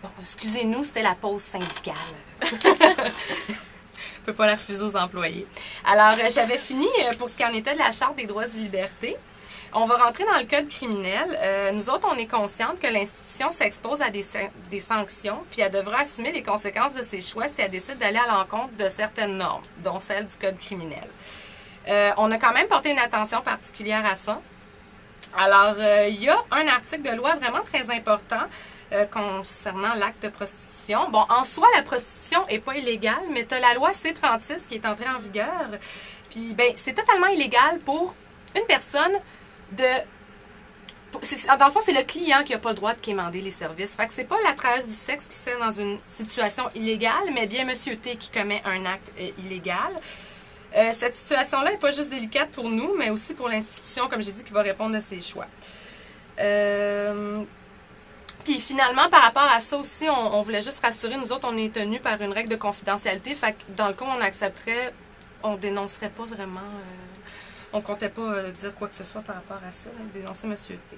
Bon, excusez-nous, c'était la pause syndicale. On ne peut pas la refuser aux employés. Alors, j'avais fini pour ce qui en était de la Charte des droits et libertés. On va rentrer dans le code criminel. Nous autres, on est conscientes que l'institution s'expose à des sanctions, puis elle devra assumer les conséquences de ses choix si elle décide d'aller à l'encontre de certaines normes, dont celle du code criminel. On a quand même porté une attention particulière à ça. Alors, il y a un article de loi vraiment très important concernant l'acte de prostitution. Bon, en soi, la prostitution n'est pas illégale, mais tu as la loi C-36 qui est entrée en vigueur. Puis, ben, c'est totalement illégal pour une personne dans le fond, c'est le client qui n'a pas le droit de quémander les services. Fait que c'est pas la travailleuse du sexe qui serait dans une situation illégale, mais bien Monsieur T qui commet un acte illégal. Cette situation-là n'est pas juste délicate pour nous, mais aussi pour l'institution, comme j'ai dit, qui va répondre à ses choix. Puis finalement, par rapport à ça aussi, on voulait juste rassurer, nous autres, on est tenus par une règle de confidentialité. Fait que dans le cas où on accepterait, on dénoncerait pas vraiment... on comptait pas dire quoi que ce soit par rapport à ça, dénoncer M. T.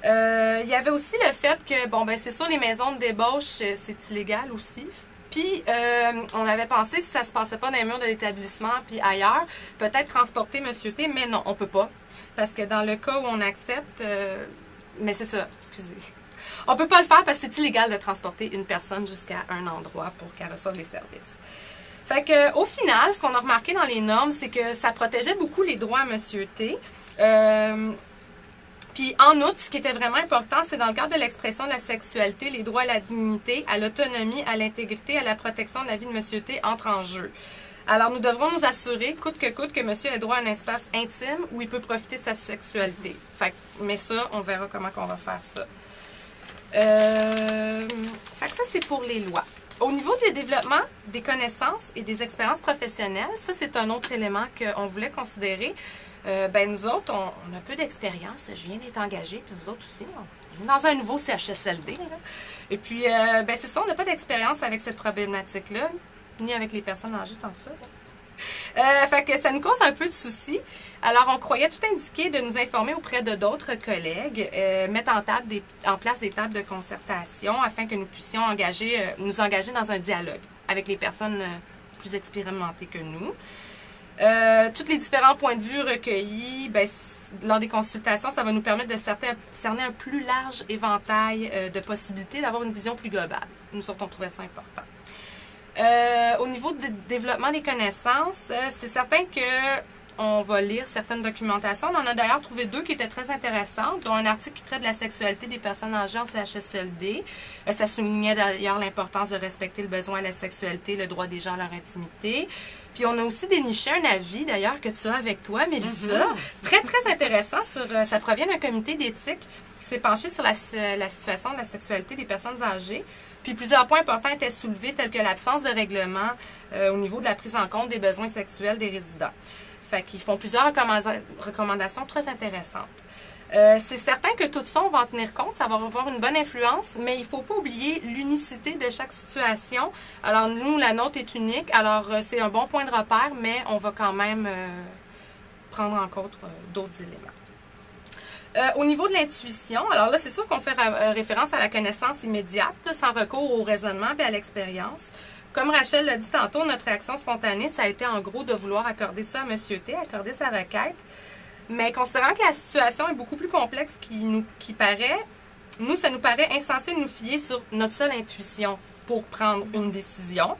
Il y avait aussi le fait que, bon, ben c'est sûr, les maisons de débauche, c'est illégal aussi. Puis, on avait pensé, si ça se passait pas dans les murs de l'établissement, puis ailleurs, peut-être transporter M. T, mais non, on peut pas. Parce que dans le cas où on accepte, mais c'est ça, excusez. On peut pas le faire parce que c'est illégal de transporter une personne jusqu'à un endroit pour qu'elle reçoive les services. Fait que, au final, ce qu'on a remarqué dans les normes, c'est que ça protégeait beaucoup les droits à M. T. Puis, en outre, ce qui était vraiment important, c'est dans le cadre de l'expression de la sexualité, les droits à la dignité, à l'autonomie, à l'intégrité, à la protection de la vie de M. T entrent en jeu. Alors, nous devrons nous assurer, coûte que monsieur ait droit à un espace intime où il peut profiter de sa sexualité. Fait que, mais ça, on verra comment on va faire ça. Fait que ça, c'est pour les lois. Au niveau des développements, des connaissances et des expériences professionnelles, ça, c'est un autre élément qu'on voulait considérer. Ben nous autres, on a peu d'expérience. Je viens d'être engagée, puis vous autres aussi. On est dans un nouveau CHSLD. Là. Et puis, ben c'est ça, on n'a pas d'expérience avec cette problématique-là, ni avec les personnes âgées tant que ça. Fait que ça nous cause un peu de soucis. Alors, on croyait tout indiquer de nous informer auprès de d'autres collègues, mettre en place des tables de concertation afin que nous puissions nous engager dans un dialogue avec les personnes plus expérimentées que nous. Tous les différents points de vue recueillis, ben, lors des consultations, ça va nous permettre de cerner un plus large éventail de possibilités, d'avoir une vision plus globale. Nous autres, on trouvait ça important. Au niveau du développement des connaissances, c'est certain qu'on va lire certaines documentations. On en a d'ailleurs trouvé 2 qui étaient très intéressantes, dont un article qui traite de la sexualité des personnes âgées en CHSLD. Ça soulignait d'ailleurs l'importance de respecter le besoin à la sexualité, le droit des gens à leur intimité. Puis on a aussi déniché un avis, d'ailleurs, que tu as avec toi, Mélissa, très, très intéressant. Ça provient d'un comité d'éthique qui s'est penché sur la situation de la sexualité des personnes âgées. Puis plusieurs points importants étaient soulevés, tels que l'absence de règlement au niveau de la prise en compte des besoins sexuels des résidents. Fait qu'ils font plusieurs recommandations très intéressantes. C'est certain que tout ça, on va en tenir compte, ça va avoir une bonne influence, mais il ne faut pas oublier l'unicité de chaque situation. Alors nous, la nôtre est unique, alors c'est un bon point de repère, mais on va quand même prendre en compte d'autres éléments. Au niveau de l'intuition, alors là, c'est sûr qu'on fait référence à la connaissance immédiate, là, sans recours au raisonnement et à l'expérience. Comme Rachel l'a dit tantôt, notre réaction spontanée, ça a été en gros de vouloir accorder ça à M. T, accorder sa requête. Mais considérant que la situation est beaucoup plus complexe qui paraît, nous, ça nous paraît insensé de nous fier sur notre seule intuition pour prendre une décision.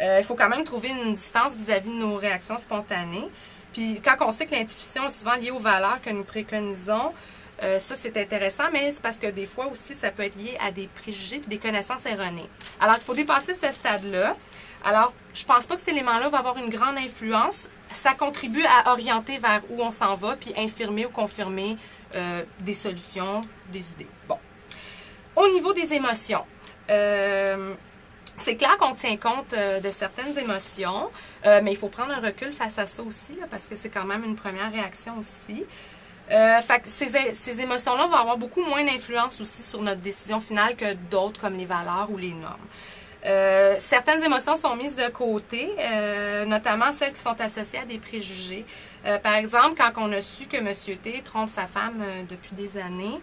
Il faut quand même trouver une distance vis-à-vis de nos réactions spontanées. Puis quand on sait que l'intuition est souvent liée aux valeurs que nous préconisons, ça, c'est intéressant, mais c'est parce que des fois aussi, ça peut être lié à des préjugés et des connaissances erronées. Alors, il faut dépasser ce stade-là. Alors, je pense pas que cet élément-là va avoir une grande influence. Ça contribue à orienter vers où on s'en va, puis infirmer ou confirmer des solutions, des idées. Bon. Au niveau des émotions, c'est clair qu'on tient compte de certaines émotions, mais il faut prendre un recul face à ça aussi, là, parce que c'est quand même une première réaction aussi. Fait que ces émotions-là vont avoir beaucoup moins d'influence aussi sur notre décision finale que d'autres comme les valeurs ou les normes. Certaines émotions sont mises de côté, notamment celles qui sont associées à des préjugés. Par exemple, quand on a su que M. T trompe sa femme depuis des années,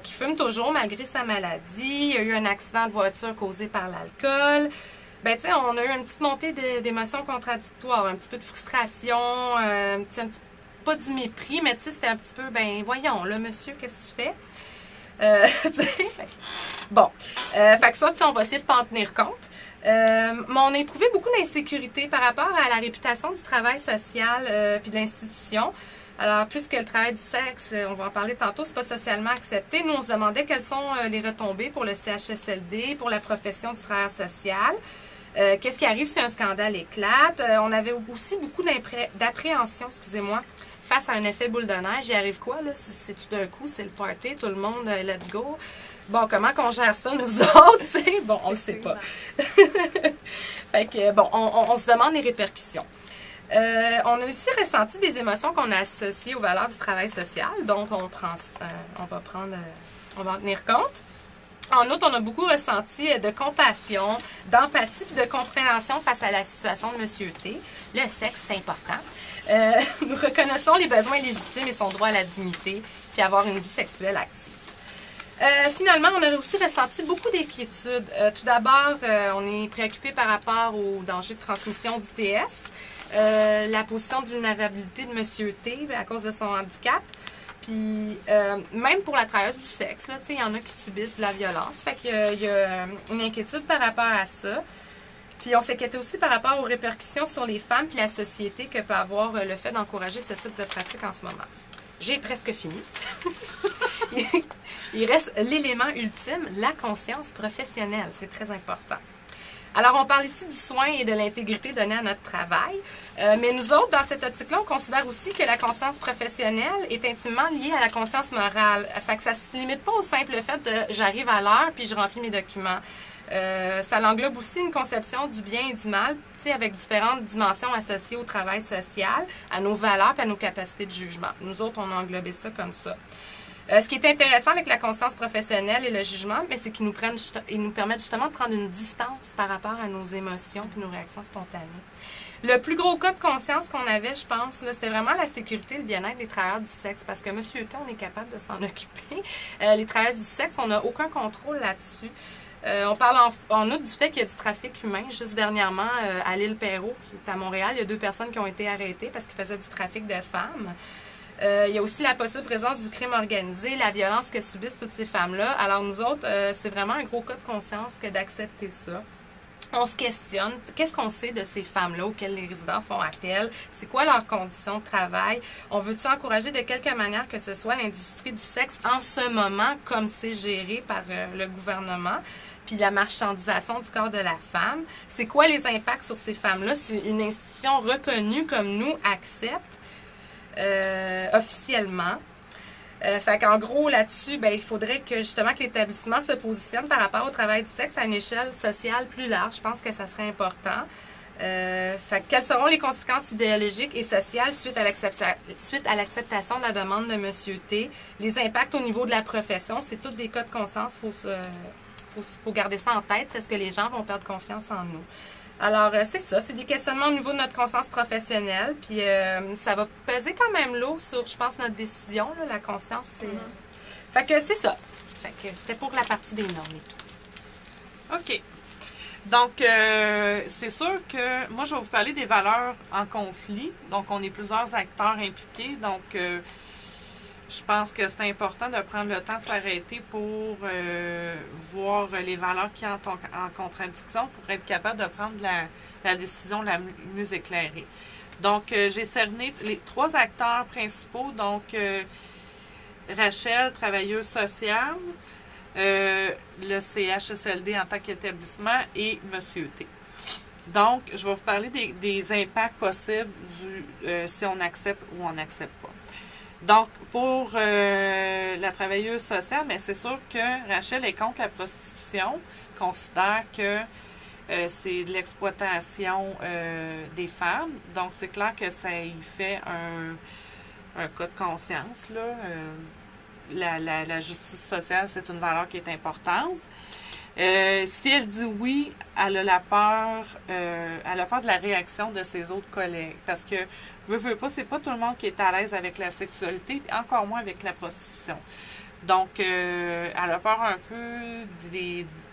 qui fume toujours malgré sa maladie. Il y a eu un accident de voiture causé par l'alcool. Ben, tu sais, on a eu une petite montée d'émotions contradictoires, un petit peu de frustration, un petit pas du mépris, mais tu sais, c'était un petit peu, ben, voyons, là, monsieur, qu'est-ce que tu fais? Bon. Fait que ça, tu sais, on va essayer de pas en tenir compte. Mais on a éprouvé beaucoup d'insécurité par rapport à la réputation du travail social puis de l'institution. Alors, puisque le travail du sexe, on va en parler tantôt, c'est pas socialement accepté, nous, on se demandait quelles sont les retombées pour le CHSLD, pour la profession du travail social. Qu'est-ce qui arrive si un scandale éclate? On avait aussi beaucoup d'appréhension, excusez-moi, face à un effet boule de neige. Il arrive quoi, là? Si c'est tout d'un coup, c'est le party, tout le monde, let's go. Bon, comment qu'on gère ça, nous autres, tu sais? Bon, on le sait pas. Fait que, bon, on se demande les répercussions. On a aussi ressenti des émotions qu'on a associées aux valeurs du travail social, dont on va en tenir compte. En outre, on a beaucoup ressenti de compassion, d'empathie et de compréhension face à la situation de Monsieur T. Le sexe, c'est important. Nous reconnaissons les besoins légitimes et son droit à la dignité, puis avoir une vie sexuelle active. Finalement, on a aussi ressenti beaucoup d'inquiétudes. Tout d'abord, on est préoccupé par rapport au danger de transmission d'ITS, la position de vulnérabilité de Monsieur T à cause de son handicap. Puis, même pour la travailleuse du sexe, là, il y en a qui subissent de la violence. Fait qu'il y a une inquiétude par rapport à ça. Puis, on s'inquiétait aussi par rapport aux répercussions sur les femmes puis la société que peut avoir le fait d'encourager ce type de pratique en ce moment. J'ai presque fini. Il reste l'élément ultime, la conscience professionnelle. C'est très important. Alors, on parle ici du soin et de l'intégrité donnée à notre travail. Mais nous autres, dans cette optique-là, on considère aussi que la conscience professionnelle est intimement liée à la conscience morale. Fait que ça ne se limite pas au simple fait de « j'arrive à l'heure puis je remplis mes documents ». Ça englobe aussi une conception du bien et du mal, avec différentes dimensions associées au travail social, à nos valeurs et à nos capacités de jugement. Nous autres, on a englobé ça comme ça. Ce qui est intéressant avec la conscience professionnelle et le jugement, c'est qu'ils nous permettent justement de prendre une distance par rapport à nos émotions et nos réactions spontanées. Le plus gros cas de conscience qu'on avait, je pense, là, c'était vraiment la sécurité et le bien-être des travailleurs du sexe, parce que Monsieur T, on est capable de s'en occuper. Les travailleurs du sexe, on n'a aucun contrôle là-dessus. On parle en outre du fait qu'il y a du trafic humain. Juste dernièrement, à l'île Perrot, qui est à Montréal, il y a 2 personnes qui ont été arrêtées parce qu'ils faisaient du trafic de femmes. Il y a aussi la possible présence du crime organisé, la violence que subissent toutes ces femmes-là. Alors nous autres, c'est vraiment un gros cas de conscience que d'accepter ça. On se questionne, qu'est-ce qu'on sait de ces femmes-là auxquelles les résidents font appel? C'est quoi leurs conditions de travail? On veut-tu encourager de quelque manière que ce soit l'industrie du sexe en ce moment, comme c'est géré par le gouvernement? Puis la marchandisation du corps de la femme. C'est quoi les impacts sur ces femmes-là si une institution reconnue comme nous accepte officiellement? Fait qu'en gros, là-dessus, il faudrait que justement que l'établissement se positionne par rapport au travail du sexe à une échelle sociale plus large. Je pense que ça serait important. Fait que quelles seront les conséquences idéologiques et sociales suite à l'acceptation de la demande de Monsieur T? Les impacts au niveau de la profession, c'est tous des cas de conscience. Faut garder ça en tête. Est-ce que les gens vont perdre confiance en nous? Alors, c'est ça. C'est des questionnements au niveau de notre conscience professionnelle. Puis, ça va peser quand même lourd sur, je pense, notre décision. Là, la conscience, c'est... Fait que c'est ça. Fait que c'était pour la partie des normes et tout. OK. Donc, c'est sûr que moi, je vais vous parler des valeurs en conflit. Donc, on est plusieurs acteurs impliqués. Donc, je pense que c'est important de prendre le temps de s'arrêter pour voir les valeurs qui entrent en contradiction pour être capable de prendre la décision la mieux éclairée. Donc, j'ai cerné les 3 acteurs principaux. Donc, Rachel, travailleuse sociale, le CHSLD en tant qu'établissement et Monsieur T. Donc, je vais vous parler des impacts possibles si on accepte ou on n'accepte pas. Donc, pour la travailleuse sociale, mais c'est sûr que Rachel est contre la prostitution, considère que c'est de l'exploitation des femmes. Donc, c'est clair que ça y fait un cas de conscience, là. La justice sociale, c'est une valeur qui est importante. Si elle dit oui, elle a peur de la réaction de ses autres collègues. Parce que, veut pas, c'est pas tout le monde qui est à l'aise avec la sexualité, encore moins avec la prostitution. Donc, elle a peur un peu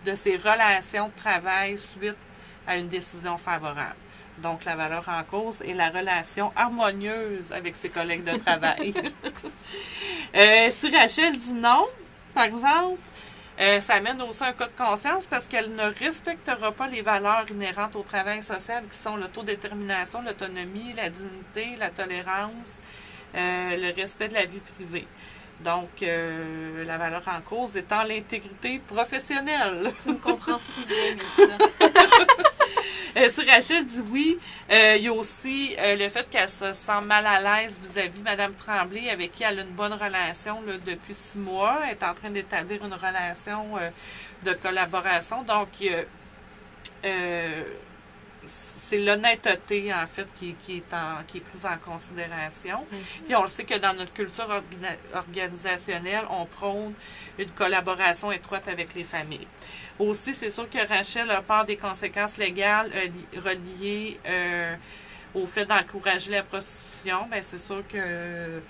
de ses relations de travail suite à une décision favorable. Donc, la valeur en cause est la relation harmonieuse avec ses collègues de travail. Si Rachel dit non, par exemple, ça amène aussi un cas de conscience parce qu'elle ne respectera pas les valeurs inhérentes au travail social qui sont l'autodétermination, l'autonomie, la dignité, la tolérance, le respect de la vie privée. Donc, la valeur en cause étant l'intégrité professionnelle. Tu me comprends si bien, Mélissa. Si Rachel dit oui, il y a aussi le fait qu'elle se sent mal à l'aise vis-à-vis de Mme Tremblay, avec qui elle a une bonne relation là, depuis 6 mois. Elle est en train d'établir une relation de collaboration. Donc, c'est l'honnêteté, en fait, qui est prise en considération. Mm-hmm. Puis on le sait que dans notre culture organisationnelle, on prône une collaboration étroite avec les familles. Aussi, c'est sûr que Rachel a peur des conséquences légales reliées au fait d'encourager la prostitution. Bien, c'est sûr que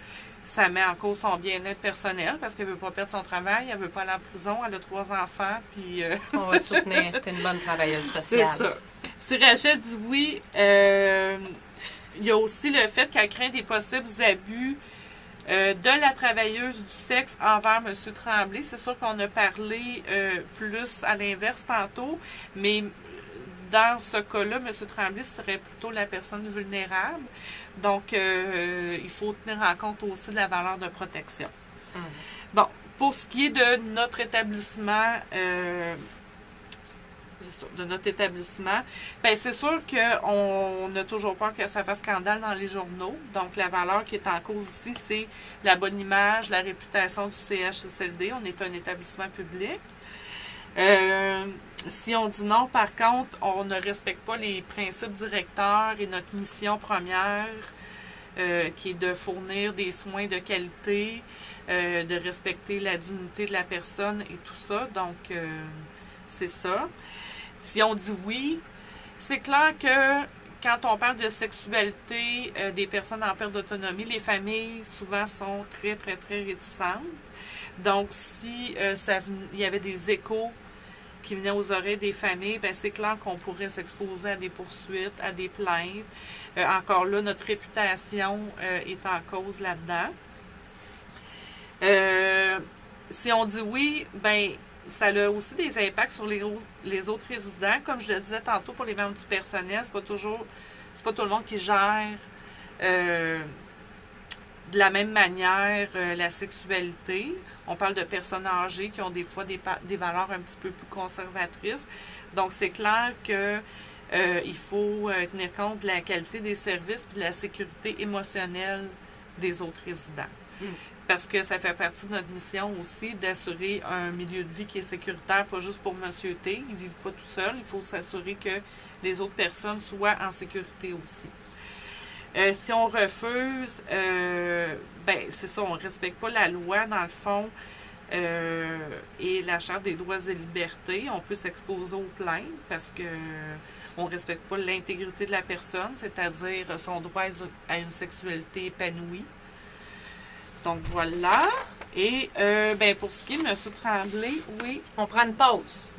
ça met en cause son bien-être personnel parce qu'elle ne veut pas perdre son travail, elle ne veut pas aller en prison, elle a 3 enfants. Puis, on va te soutenir, tu es une bonne travailleuse sociale. C'est ça. Si Rachel dit oui, il y a aussi le fait qu'elle craint des possibles abus de la travailleuse du sexe envers M. Tremblay. C'est sûr qu'on a parlé plus à l'inverse tantôt, mais dans ce cas-là, M. Tremblay serait plutôt la personne vulnérable. Donc, il faut tenir en compte aussi de la valeur de protection. Bon, pour ce qui est de notre établissement, bien, c'est sûr qu'on a toujours peur que ça fasse scandale dans les journaux. Donc, la valeur qui est en cause ici, c'est la bonne image, la réputation du CHSLD. On est un établissement public. Si on dit non, par contre, on ne respecte pas les principes directeurs et notre mission première, qui est de fournir des soins de qualité, de respecter la dignité de la personne et tout ça. Donc, c'est ça. Si on dit oui, c'est clair que quand on parle de sexualité des personnes en perte d'autonomie, les familles souvent sont très, très, très réticentes. Donc, si il y avait des échos qui venaient aux oreilles des familles, bien, c'est clair qu'on pourrait s'exposer à des poursuites, à des plaintes. Encore là, notre réputation est en cause là-dedans. Si on dit oui, bien, ça a aussi des impacts sur les autres résidents. Comme je le disais tantôt, pour les membres du personnel, c'est pas tout le monde qui gère de la même manière la sexualité. On parle de personnes âgées qui ont des fois des valeurs un petit peu plus conservatrices. Donc, c'est clair que il faut tenir compte de la qualité des services et de la sécurité émotionnelle des autres résidents. Parce que ça fait partie de notre mission aussi d'assurer un milieu de vie qui est sécuritaire, pas juste pour Monsieur T. Ils ne vivent pas tout seuls. Il faut s'assurer que les autres personnes soient en sécurité aussi. Si on refuse, ben c'est ça, on ne respecte pas la loi, dans le fond, et la Charte des droits et libertés. On peut s'exposer aux plaintes parce que on ne respecte pas l'intégrité de la personne, c'est-à-dire son droit à une sexualité épanouie. Donc, voilà. Et ben pour ce qui est de M. Tremblay, oui. On prend une pause.